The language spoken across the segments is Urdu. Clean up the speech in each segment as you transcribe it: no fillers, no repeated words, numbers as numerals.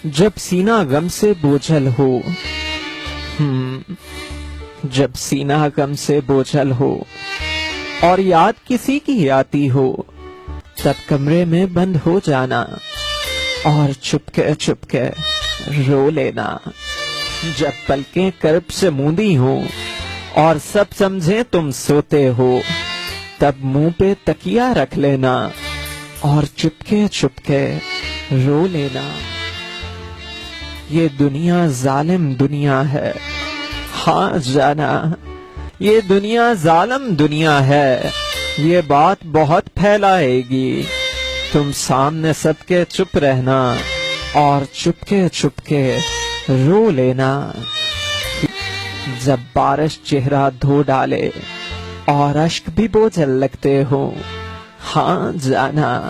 جب سینہ غم سے بوجھل ہو، جب سینہ غم سے بوجھل ہو اور یاد کسی کی آتی ہو، تب کمرے میں بند ہو جانا اور چپ کے رو لینا۔ جب پلکیں کرب سے موندی ہوں اور سب سمجھیں تم سوتے ہو، تب منہ پہ تکیہ رکھ لینا اور چپ کے رو لینا۔ یہ دنیا ظالم دنیا ہے، ہاں جانا، یہ دنیا ظالم دنیا ہے، یہ بات بہت پھیلائے گی۔ تم سامنے سب کے چپ رہنا اور چپ کے رو لینا۔ جب بارش چہرہ دھو ڈالے اور اشک بھی بوجھل لگتے ہو، ہاں جانا،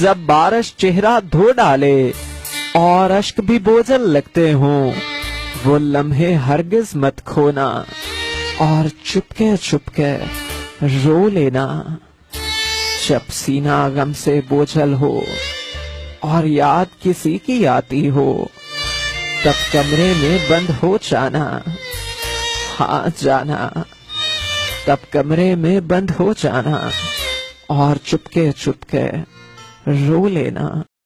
جب بارش چہرہ دھو ڈالے اور اشک بھی بوجھل لگتے ہوں، وہ لمحے ہرگز مت کھونا اور چپ کے رو لینا۔ جب سینہ غم سے بوجھل ہو اور یاد کسی کی آتی ہو، تب کمرے میں بند ہو جانا، ہاں جانا، تب کمرے میں بند ہو جانا اور چپ کے رو لینا۔